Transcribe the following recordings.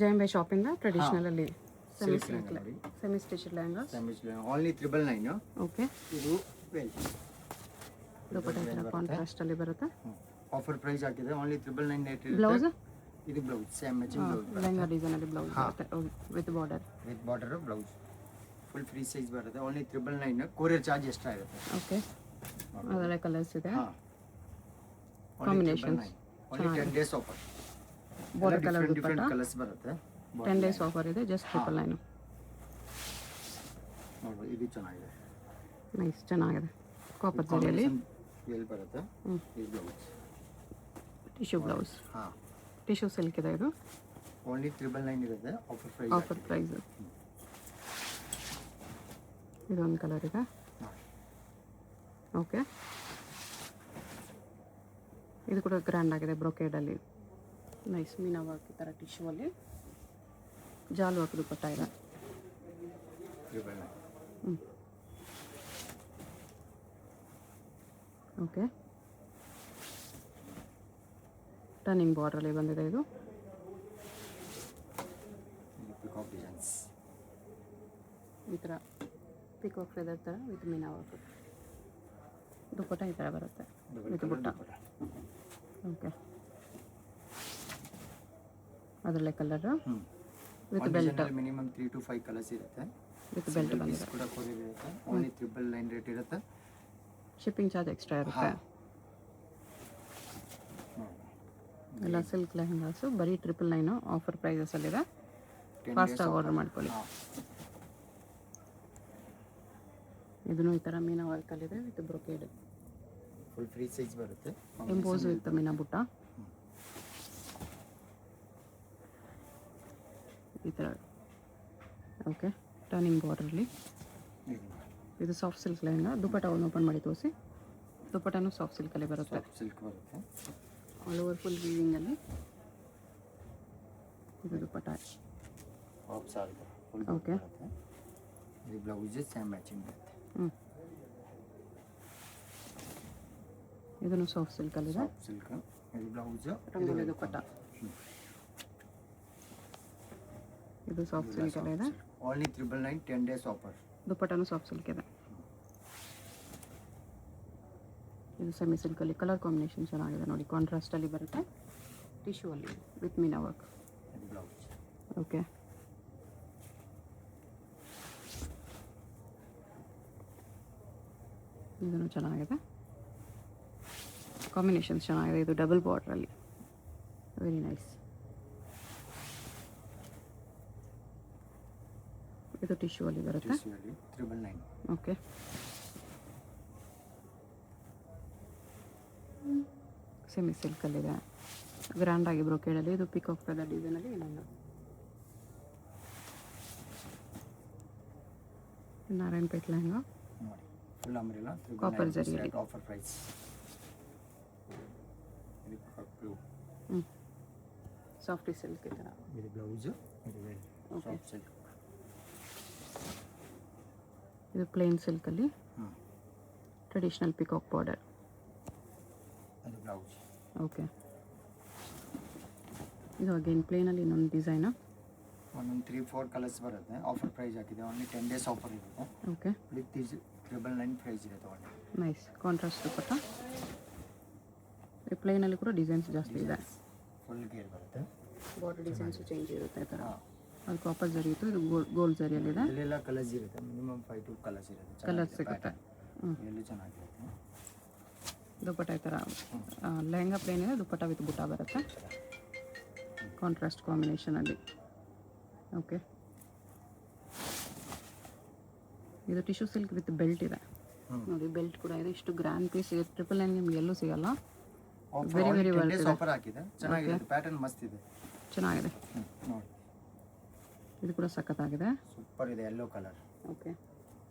ಜೈಂಬೆ ಶಾಪಿಂದ traditional ಅಲ್ಲಿ semi stitch lehenga only 999. Okay. ಇದು well dupatta ಈ ಥರ ಕಾಂಟ್ರಾಸ್ಟ್ ಅಲ್ಲಿ ಬರುತ್ತೆ. ಆಫರ್ ಪ್ರೈಸ್ ಹಾಕಿದೆ ಓನ್ಲಿ 999 ರೇಟ್ ಇರುತ್ತೆ. ಬ್ಲೌಸ್ ಇದು blouse same matching blouse lehenga design ಅಲ್ಲಿ ಬ್ಲೌಸ್ ಬರುತ್ತೆ with border blouse full free size ಬರುತ್ತೆ ಓನ್ಲಿ 999. ಕೊರಿಯರ್ ಚಾರ್ಜ್ ಎಕ್ಸ್ಟ್ರಾ ಇರುತ್ತೆ. ಓಕೆ. ಅದರ ಕಲರ್ಸ್ ಇದೆ. Combination only 10 days offer. Border colour different colours ಬರುತ್ತೆ. 10 ಡೇಸ್ ಆಫರ್ ಇದೆ. ಜಸ್ಟ್ 999. ನೋಡಿ ಇದು ಚೆನ್ನಾಗಿದೆ. ನೈಸ್ ಚೆನ್ನಾಗಿದೆ. ಕಾಪರ್ ಜರಿಯಲ್ಲಿ ಎಲ್ಲಿ ಬರುತ್ತೆ. ಇದು ಬ್ಲೌಸ್ ಟಿಶ್ಯೂ ಬ್ಲೌಸ್. ಹಾಂ ಟಿಶ್ಯೂ ಸಿಲ್ಕ್ ಇದೆ ಇದು. ಓನ್ಲಿ 999 ಇರುತ್ತೆ. Offer price. ಇದೊಂದು ಕಲರ್ ಇದೆ. ಓಕೆ. ಇದು ಕೂಡ ಗ್ರ್ಯಾಂಡ್ ಆಗಿದೆ ಬ್ರೊಕೇಡಲ್ಲಿ. ನೈಸ್ ಮೀನಾ ವರ್ಕ್ ಈ ಥರ ಟಿಶ್ಯೂ ಅಲ್ಲಿ ಜಾಲು ಹಾಕಿದ ದುಪಟ್ಟ ಇದೆ. ಓಕೆ. ಟರ್ನಿಂಗ್ ಬಾರ್ಡ್ರಲ್ಲಿ ಬಂದಿದೆ ಇದು. ಈ ಥರ ಪಿಕಾಕ್ ಫೆದರ್ ಥರ ವಿತ್ ಮೀನಾ ವರ್ಕ್. ದುಪಟ್ಟ ಈ ಥರ ಬರುತ್ತೆ ವಿತ್ ಬುಟ್ಟ. ಓಕೆ. ಅದರಲ್ಲೇ colour with belt. Minimum 3 to 5 colours ಇರುತ್ತೆ. ವಿತ್ ಬೆಲ್ಟ್ ಬಂದಿದೆ. ಕೂಡ ಕೊರಿಯರ್ ಇರುತ್ತೆ. ಓನ್ಲಿ 999 ರೇಟ್ ಇರುತ್ತೆ. ಶಿಪ್ಪಿಂಗ್ ಚಾರ್ಜ್ ಎಕ್ಸ್ಟ್ರಾ ಇರುತ್ತೆ. ಎಲ್ಲ ಸಿಲ್ಕ್ ಲೆಹಂಗಾಸು ಬರೀ 999 ಆಫರ್ ಪ್ರೈಸಸಲ್ಲಿದೆ. ಫಾಸ್ಟಾಗಿ ಆರ್ಡರ್ ಮಾಡ್ಕೊಳ್ಳಿ. ಇದನ್ನು ಈ ಥರ ಮೀನಾ ವರ್ಕಲ್ಲಿದೆ with brocade. Full free size ಬರುತ್ತೆ. ಎಂಬೋಸ್ ವಿತ್ ಮೀನಾ ಬುಟ್ಟ ಈ ಥರ. ಓಕೆ. ಟರ್ನಿಂಗ್ ಬಾರ್ಡ್ರಲ್ಲಿ ಇದು ಸಾಫ್ಟ್ ಸಿಲ್ಕ್ ಲೆಹಂಗಾ. ದುಪಟ್ಟ ಒಂದು ಓಪನ್ ಮಾಡಿ ತೋರಿಸಿ. ದುಪಟ್ಟನೂ ಸಾಫ್ಟ್ ಸಿಲ್ಕಲ್ಲಿ ಬರುತ್ತೆ. ಸಿಲ್ಕ್ ಬರುತ್ತೆ. ಆಲ್ ಓವರ್ ಫುಲ್ ವೀವಿಂಗಲ್ಲಿ ಇದು ದುಪಟ್ಟ. ಓಕೆ. ಇದು ಬ್ಲೌಸ್ ಸೇಮ್ ಮ್ಯಾಚಿಂಗ್ ಬರುತ್ತೆ. ಇದನ್ನು ಸಾಫ್ಟ್ ಸಿಲ್ಕಲ್ಲಿದೆ. ಸಿಲ್ಕ್ ಇದು ಬ್ಲೌಸ್. ರಂಗೋಲಿ ದುಪಟ್ಟ. ಇದು ಸಾಫ್ಟ್ ಸಿಲ್ಕಲ್ಲಿ ಇದೆ. Only 999 10 days offer. ದುಪಟ್ಟನೂ ಸಾಫ್ಟ್ ಸಿಲ್ಕ್ ಇದೆ. ಇದು ಸೆಮಿ ಸಿಲ್ಕಲ್ಲಿ ಕಲರ್ ಕಾಂಬಿನೇಷನ್ ಚೆನ್ನಾಗಿದೆ ನೋಡಿ. ಕಾಂಟ್ರಾಸ್ಟಲ್ಲಿ ಬರುತ್ತೆ. ಟಿಶ್ಯೂ ಅಲ್ಲಿ ವಿತ್ ಮೀನಾ ವರ್ಕ್. ಓಕೆ. ಇದನ್ನು ಚೆನ್ನಾಗಿದೆ. ಕಾಂಬಿನೇಷನ್ಸ್ ಚೆನ್ನಾಗಿದೆ. ಇದು ಡಬಲ್ ಬಾರ್ಡ್ರಲ್ಲಿ ವೆರಿ ನೈಸ್. ಇದು ಟಿಶ್ಯೂ ಅಲ್ಲಿ ಬರುತ್ತೆ. 999. ಓಕೆ. ಸೆಮಿ ಸಿಲ್ಕಲ್ಲಿದೆ. ಗ್ರ್ಯಾಂಡ್ ಆಗಿ ಬ್ರೊಕೇಡಲ್ಲಿ. ಇದು ಪಿಕಾಕ್ ಫೆದರ್ ಡಿಸೈನಲ್ಲಿ ಇನ್ನೊಂದು Narayanpet lehenga. Full umbrella copper ಜರಿಯಲ್ಲಿ ಆಫರ್ ಪ್ರೈಸ್. ಇದು ಬ್ಲೂ ಸಾಫ್ಟ್ ಸಿಲ್ಕ್ ಈ ಥರ. ಇದು ಬ್ಲೌಸ್. ಇದು ವೆಲ್ ಸಾಫ್ಟ್ ಸಿಲ್ಕ್. ಇದು ಪ್ಲೇನ್ ಸಿಲ್ಕಲ್ಲಿ ಟ್ರೆಡಿಷನಲ್ ಪಿಕಾಕ್ ಬಾರ್ಡರ್. ಅದು ಬ್ಲೌಸ್. ಓಕೆ. ಇದು ಅಗೇನ್ ಪ್ಲೇನಲ್ಲಿ ಇನ್ನೊಂದು ಡಿಸೈನು. ಒಂದೊಂದು 3-4 ಕಲರ್ಸ್ ಬರುತ್ತೆ. ಆಫರ್ ಪ್ರೈಸ್ ಹಾಕಿದೆ. ಓನ್ಲಿ 10 ಡೇಸ್ ಆಫರ್ ಇರುತ್ತೆ. ಓಕೆ. ವಿತ್ 999 ಪ್ರೈಸ್ ಇರುತ್ತೆ. Only nice contrast dupatta. ಈ ಪ್ಲೇನಲ್ಲಿ ಕೂಡ ಡಿಸೈನ್ಸ್ ಜಾಸ್ತಿ ಇದೆ. ಫುಲ್ ಗೇರ್ ಬರುತ್ತೆ. ಬಾರ್ಡರ್ ಡಿಸೈನ್ಸು ಚೇಂಜ್ ಇರುತ್ತೆ ಈ ಥರ. ಅದು ಕಾಪರ್ ಜರಿ ಇತ್ತು. ಇದು ಗೋಲ್ಡ್ ಜರಿಯಲ್ಲಿದೆ. ಇಲ್ಲೆಲ್ಲ ಕಲರ್ಸ್ ಇರುತ್ತೆ. ಮಿನಿಮಮ್ 5 to ಕಲರ್ಸ್ ಇರುತ್ತೆ. ಕಲರ್ಸ್ ಸಿಗುತ್ತೆ. ಎಲ್ಲ ಚೆನ್ನಾಗಿರುತ್ತೆ. ದುಪಟ್ಟ ಈ ಥರ ಲೆಹಂಗಾ ಪ್ಲೇನ್ ಇದೆ. ದುಪಟ್ಟ ವಿತ್ ಬುಟ್ಟ ಬರುತ್ತೆ. ಕಾಂಟ್ರಾಸ್ಟ್ ಕಾಂಬಿನೇಷನಲ್ಲಿ. ಓಕೆ. ಇದು ಟಿಶ್ಯೂ ಸಿಲ್ಕ್ ವಿತ್ ಬೆಲ್ಟ್ ಇದೆ ನೋಡಿ. ಬೆಲ್ಟ್ ಕೂಡ ಇದೆ. ಇಷ್ಟು ಗ್ರ್ಯಾಂಡ್ ಪೀಸ್ 999 ನಿಮ್ಗೆ ಎಲ್ಲೂ ಸಿಗಲ್ಲ. ವೆರಿ ವೆರಿ ವರ್ತ್ ಆಫರ್ ಹಾಕಿದೆ. ಚೆನ್ನಾಗಿದೆ. ಪ್ಯಾಟರ್ನ್ ಮಸ್ತ್ ಇದೆ. ಚೆನ್ನಾಗಿದೆ ನೋಡಿ. ಇದು ಕೂಡ ಸಖತ್ತಾಗಿದೆ. ಸೂಪರ್ ಇದೆ. Yellow colour. ಓಕೆ.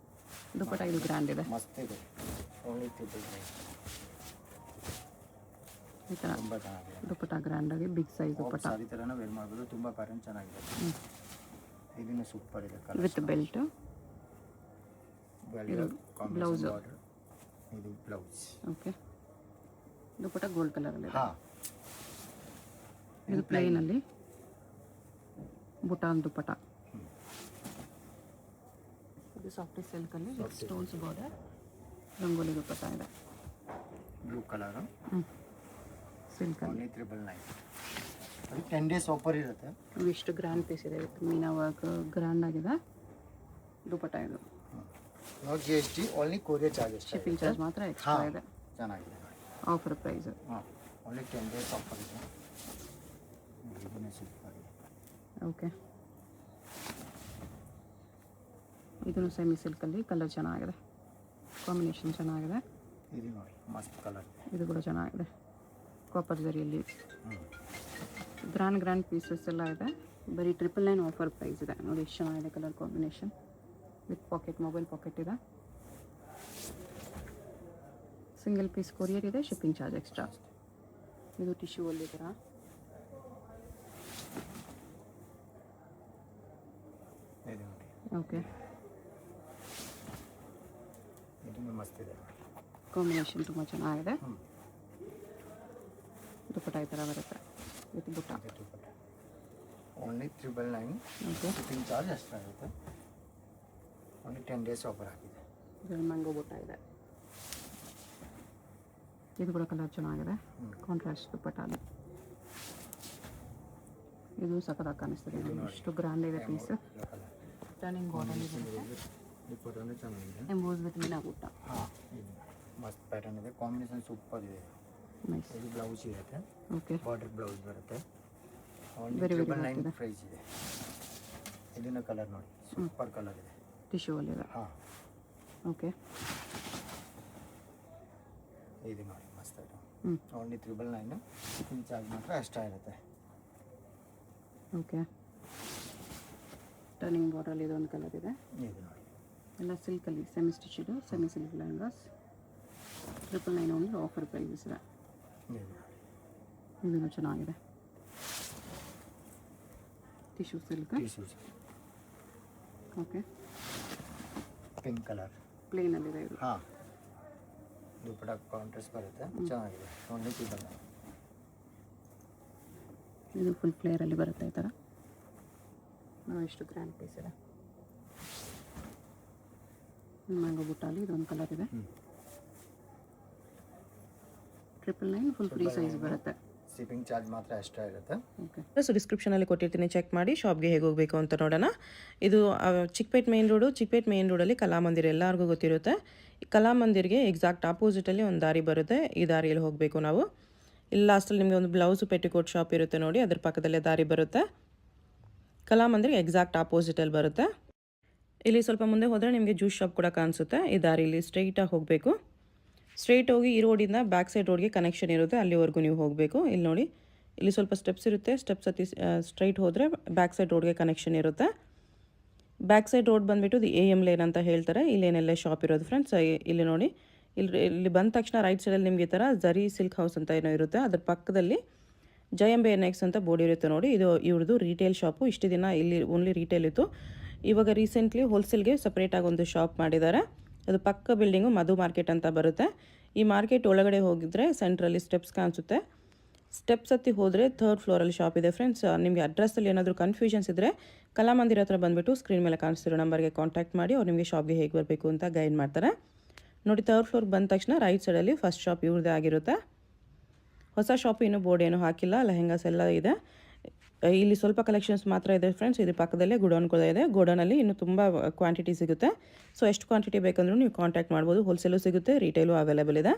ದುಪಟ್ಟ ಇದು ಗ್ರ್ಯಾಂಡ್ ಇದೆ. ಮಸ್ತ್ ಇದೆ. ಓನ್ಲಿ 999. ಈ ಥರ ತುಂಬ ಚೆನ್ನಾಗಿದೆ. ದುಪಟ್ಟ ಗ್ರ್ಯಾಂಡ್ ಆಗಿ ಬಿಗ್ ಸೈಜ್ ದುಪಟ್ಟ. ಸಾರಿ ಥರನೂ ವೇರ್ ಮಾಡ್ಬೋದು. ತುಂಬ ಪ್ಯಾಟರ್ನ್ ಚೆನ್ನಾಗಿದೆ. ಇದನ್ನು ಸೂಪರ್ ಇದೆ. With belt. ಬ್ಲೌಸ್. ಇದು ಬ್ಲೌಸ್. ಓಕೆ. ದುಪಟ್ಟ ಗೋಲ್ಡ್ ಕಲರಲ್ಲಿ ಇದೆ. ಹಾಂ. ಇದು ಪ್ಲೇನಲ್ಲಿ ಬುಟಾನ್ ದುಪ್ಪಟ. ಇದು ಸಾಫ್ಟ್ ಸಿಲ್ಕಲ್ಲಿ with stones border rangoli dupatta ಇದೆ. ಬ್ಲೂ ಕಲರು ಸಿಲ್ಕಲ್ಲಿ ಓನ್ಲಿ 999. ಅದು 10 ಡೇಸ್ ಆಫರ್ ಇರುತ್ತೆ. ಇಷ್ಟು ಗ್ರ್ಯಾಂಡ್ ಪೀಸ್ ಇದೆ ವಿತ್ ಮೀನಾ ವರ್ಕ್ ಗ್ರ್ಯಾಂಡ್ ಆಗಿದೆ ದುಪ್ಪಟ ಇದು. No GST, only courier charges. Shipping charge ಮಾತ್ರ ಎಕ್ಸ್ಟ್ರಾ ಇದೆ. ಚೆನ್ನಾಗಿದೆ. Offer price. ಹಾಂ, ಓನ್ಲಿ 10 ಡೇಸ್ ಆಫರ್ ಇದೆ. ಇದನ್ನೇ ಸಿಲ್ಕ್ ಆಗಿದೆ. ಓಕೆ, ಇದನ್ನು ಸೆಮಿ ಸಿಲ್ಕಲ್ಲಿ ಕಲರ್ ಚೆನ್ನಾಗಿದೆ, ಕಾಂಬಿನೇಷನ್ ಚೆನ್ನಾಗಿದೆ. ಇದು ನೋಡಿ ಮಸ್ತ್ ಕಲರ್. ಇದು ಕೂಡ ಚೆನ್ನಾಗಿದೆ, ಕಾಪರ್ ಜರಿಯಲ್ಲಿ ಗ್ರ್ಯಾಂಡ್ ಪೀಸಸ್ ಎಲ್ಲ ಇದೆ. ಬರೀ 999 ಆಫರ್ ಪ್ರೈಸ್ ಇದೆ. ನೋಡಿ ಎಷ್ಟು ಚೆನ್ನಾಗಿದೆ colour combination with pocket, mobile pocket ಇದೆ. ಸಿಂಗಲ್ ಪೀಸ್ ಕೊರಿಯರ್ ಇದೆ, ಶಿಪ್ಪಿಂಗ್ ಚಾರ್ಜ್ ಎಕ್ಸ್ಟ್ರಾ. ಇದು ಟಿಶ್ಯೂ ಅಲ್ಲಿ ಥರ. ಇದು ನೋಡಿ, ಓಕೆ, ಇದನ್ನು ಮಸ್ತ್ ಇದೆ. ಕಾಂಬಿನೇಷನ್ ತುಂಬ ಚೆನ್ನಾಗಿದೆ. ದುಪ್ಪಟ ಈ ಥರ ಬರುತ್ತೆ ವಿತ್ ಬುಟ್ಟ. ಓನ್ಲಿ 999. ಓಕೆ, ಶಿಪ್ಪಿಂಗ್ ಚಾರ್ಜ್ ಅಷ್ಟೇ ಆಗುತ್ತೆ. ಓನ್ಲಿ 10 ಡೇಸ್ ಆಫರ್ ಆಗಿದೆ. ಇದರಲ್ಲಿ ಮ್ಯಾಂಗೋ ಬುಟ್ಟ ಇದೆ. ಇದು ಕೂಡ ಕಲರ್ ಚೆನ್ನಾಗಿದೆ, ಕಾಂಟ್ರಾಸ್ಟ್ ದುಪ್ಪಟ ಅಲ್ಲಿ. ಇದು ಸಖತ್ತಾಗಿ ಕಾಣಿಸ್ತದೆ. ಇದು ಎಷ್ಟು ಗ್ರ್ಯಾಂಡ್ ಇದೆ ಪೀಸ್. ಟರ್ನಿಂಗ್ ಬಾರ್ಡರ್ ಇದೆ, ಈ ಫೋಟೋನು ಚೆನ್ನಾಗಿದೆ. ಎಂಬೋಸ್ ವಿತ್ ಮೀನಾ ಬುಟ್ಟ. ಹಾಂ, ಇದು ಮಸ್ತ್ ಪ್ಯಾಟರ್ನ್ ಇದೆ, ಕಾಂಬಿನೇಷನ್ ಸೂಪರ್ ಇದೆ. ನೈಸ್. ಇದು ಬ್ಲೌಸ್ ಇರುತ್ತೆ, ಓಕೆ, ಬಾರ್ಡರ್ ಬ್ಲೌಸ್ ಬರುತ್ತೆ. Only Very, very 999 good. Price ಇದೆ. ಇದನ್ನ ಕಲರ್ ನೋಡಿ, ಸೂಪರ್ ಕಲರ್ ಇದೆ. ಟಿಶ್ಯೂ ಅಲ್ಲಿ ಇದೆ. ಹಾಂ, ಓಕೆ, ಇದು ನೋಡಿ ಮಸ್ತ್ ಇದೆ. ಹ್ಞೂ, ಓನ್ಲಿ 999. ಶಿಪ್ಪಿಂಗ್ ಚಾರ್ಜ್ ಮಾತ್ರ ಎಕ್ಸ್ಟ್ರಾ ಇರುತ್ತೆ. ಓಕೆ. ಟರ್ನಿಂಗ್ ಬಾರ್ಡರಲ್ಲಿ ಇದೊಂದು ಕಲರ್ ಇದೆ. ಇದು ನೋಡಿ, ಎಲ್ಲ ಸಿಲ್ಕಲ್ಲಿ semi stitched, semi silk lehengas 999 only offer prices ಇದೆ. ಇದು ನೋಡಿ, ಇದನ್ನು ಚೆನ್ನಾಗಿದೆ, tissue silk. Tissues okay, pink colour ಪ್ಲೇನಲ್ಲಿದೆ ಇದು. ಹಾಂ, ದುಪ್ಪಟ ಕಾಂಟ್ರಾಸ್ಟ್ ಬರುತ್ತೆ, ಚೆನ್ನಾಗಿದೆ. ಓನ್ಲಿ 999. ಇದು ಫುಲ್ ಫ್ಲೇರಲ್ಲಿ ಬರುತ್ತೆ ಈ ಥರ. ಎಷ್ಟು ಗ್ರ್ಯಾಂಡ್ ಪೀಸ್ ಇದೆ. ಮ್ಯಾಂಗೋ ಬುಟ್ಟಾಲಿ ಇದೊಂದು ಕಲರ್ ಇದೆ. 999 ಫುಲ್ ಫ್ರೀ ಸೈಜ್ ಬರುತ್ತೆ. ಶಿಪ್ಪಿಂಗ್ ಚಾರ್ಜ್ ಮಾತ್ರ ಎಕ್ಸ್ಟ್ರಾ ಇರುತ್ತೆ. ಓಕೆ, ಸೊ ಡಿಸ್ಕ್ರಿಪ್ಷನಲ್ಲಿ ಕೊಟ್ಟಿರ್ತೀನಿ, ಚೆಕ್ ಮಾಡಿ ಶಾಪ್ಗೆ ಹೇಗೆ ಹೋಗಬೇಕು ಅಂತ ನೋಡೋಣ. ಇದು ಚಿಕ್ಕಪೇಟ್ ಮೇನ್ ರೋಡಲ್ಲಿ ಕಲಾಮಂದಿರ ಎಲ್ಲರಿಗೂ ಗೊತ್ತಿರುತ್ತೆ. ಕಲಾಮಂದಿರ್ಗೆ ಎಕ್ಸಾಕ್ಟ್ ಆಪೋಸಿಟಲ್ಲಿ ಒಂದು ದಾರಿ ಬರುತ್ತೆ. ಈ ದಾರಿಯಲ್ಲಿ ಹೋಗಬೇಕು ನಾವು. ಇಲ್ಲಿ ಲಾಸ್ಟಲ್ಲಿ ನಿಮಗೆ ಒಂದು ಬ್ಲೌಸು ಪೆಟಿಕೋಟ್ ಶಾಪ್ ಇರುತ್ತೆ ನೋಡಿ, ಅದ್ರ ಪಕ್ಕದಲ್ಲೇ ದಾರಿ ಬರುತ್ತೆ. ಕಲಾಮಂದಿರ್ಗೆ ಎಕ್ಸಾಕ್ಟ್ ಆಪೋಸಿಟಲ್ಲಿ ಬರುತ್ತೆ. ಇಲ್ಲಿ ಸ್ವಲ್ಪ ಮುಂದೆ ಹೋದರೆ ನಿಮಗೆ ಜ್ಯೂಸ್ ಶಾಪ್ ಕೂಡ ಕಾಣಿಸುತ್ತೆ. ಈ ದಾರಿಯಲ್ಲಿ ಸ್ಟ್ರೈಟಾಗಿ ಹೋಗಬೇಕು. ಸ್ಟ್ರೈಟ್ ಹೋಗಿ ಈ ರೋಡಿಂದ ಬ್ಯಾಕ್ ಸೈಡ್ ರೋಡ್ಗೆ ಕನೆಕ್ಷನ್ ಇರುತ್ತೆ, ಅಲ್ಲಿವರೆಗೂ ನೀವು ಹೋಗಬೇಕು. ಇಲ್ಲಿ ನೋಡಿ, ಇಲ್ಲಿ ಸ್ವಲ್ಪ ಸ್ಟೆಪ್ಸ್ ಇರುತ್ತೆ. ಸ್ಟೆಪ್ಸ್ ಹತ್ತಿ ಸ್ಟ್ರೈಟ್ ಹೋದರೆ ಬ್ಯಾಕ್ ಸೈಡ್ ರೋಡ್ಗೆ ಕನೆಕ್ಷನ್ ಇರುತ್ತೆ. ಬ್ಯಾಕ್ ಸೈಡ್ ರೋಡ್ ಬಂದುಬಿಟ್ಟು ಇದು AM ಲೇನ್ ಅಂತ ಹೇಳ್ತಾರೆ. ಇಲ್ಲೇನೆಲ್ಲ ಶಾಪ್ ಇರೋದು ಫ್ರೆಂಡ್ಸ್. ಇಲ್ಲಿ ನೋಡಿ, ಇಲ್ಲಿ ಬಂದ ತಕ್ಷಣ ರೈಟ್ ಸೈಡಲ್ಲಿ ನಿಮಗೆ ಈ ಥರ ಜರಿ ಸಿಲ್ಕ್ ಹೌಸ್ ಅಂತ ಏನೋ ಇರುತ್ತೆ. ಅದ್ರ ಪಕ್ಕದಲ್ಲಿ ಜಯಂಬೆ NX ಅಂತ ಬೋರ್ಡ್ ಇರುತ್ತೆ ನೋಡಿ. ಇದು ಇವ್ರದ್ದು ರಿಟೇಲ್ ಶಾಪು. ಇಷ್ಟು ದಿನ ಇಲ್ಲಿ ಓನ್ಲಿ ರಿಟೇಲ್ ಇತ್ತು. ಇವಾಗ ರೀಸೆಂಟ್ಲಿ ಹೋಲ್ಸೇಲ್ಗೆ ಸಪ್ರೇಟಾಗಿ ಒಂದು ಶಾಪ್ ಮಾಡಿದ್ದಾರೆ. ಅದು ಪಕ್ಕ ಬಿಲ್ಡಿಂಗು ಮಧು ಮಾರ್ಕೆಟ್ ಅಂತ ಬರುತ್ತೆ. ಈ ಮಾರ್ಕೆಟ್ ಒಳಗಡೆ ಹೋಗಿದ್ರೆ ಸೆಂಟ್ರಲ್ಲಿ ಸ್ಟೆಪ್ಸ್ ಕಾಣಿಸುತ್ತೆ. ಸ್ಟೆಪ್ಸ್ ಹತ್ತಿ ಹೋದರೆ 3rd ಫ್ಲೋರಲ್ಲಿ ಶಾಪ್ ಇದೆ ಫ್ರೆಂಡ್ಸ್. ನಿಮಗೆ ಅಡ್ರೆಸ್ಸಲ್ಲಿ ಏನಾದರೂ ಕನ್ಫ್ಯೂಷನ್ಸ್ ಇದ್ದರೆ ಕಲಾಮಂದಿರ ಹತ್ರ ಬಂದುಬಿಟ್ಟು ಸ್ಕ್ರೀನ್ ಮೇಲೆ ಕಾಣಿಸ್ತಿರೋ ನಂಬರ್ಗೆ ಕಾಂಟ್ಯಾಕ್ಟ್ ಮಾಡಿ ಅವ್ರು ನಿಮಗೆ ಶಾಪ್ಗೆ ಹೇಗೆ ಬರಬೇಕು ಅಂತ ಗೈಡ್ ಮಾಡ್ತಾರೆ ನೋಡಿ. 3rd ಫ್ಲೋರ್ಗೆ ಬಂದ ತಕ್ಷಣ ರೈಟ್ ಸೈಡಲ್ಲಿ ಫಸ್ಟ್ ಶಾಪ್ ಇವ್ರದ್ದೇ ಆಗಿರುತ್ತೆ. ಹೊಸ ಶಾಪ್ ಇನ್ನೂ ಬೋರ್ಡ್ ಏನೂ ಹಾಕಿಲ್ಲ, ಲೆಹೆಂಗಾಸ್ ಎಲ್ಲ ಇದೆ. ಇಲ್ಲಿ ಸ್ವಲ್ಪ ಕಲೆಕ್ಷನ್ಸ್ ಮಾತ್ರ ಇದೆ ಫ್ರೆಂಡ್ಸ್. ಇದ್ರ ಪಕ್ಕದಲ್ಲೇ ಗೋಡೌನ್ ಕೂಡ ಇದೆ. ಗೋಡೌನಲ್ಲಿ ಇನ್ನೂ ತುಂಬ ಕ್ವಾಂಟಿಟಿ ಸಿಗುತ್ತೆ. ಸೊ ಎಷ್ಟು ಕ್ವಾಂಟಿಟಿ ಬೇಕಂದ್ರೂ ನೀವು ಕಾಂಟ್ಯಾಕ್ಟ್ ಮಾಡ್ಬೋದು. ಹೋಲ್ಸೇಲು ಸಿಗುತ್ತೆ, ರಿಟೇಲು ಅವೈಲೇಬಲ್ ಇದೆ.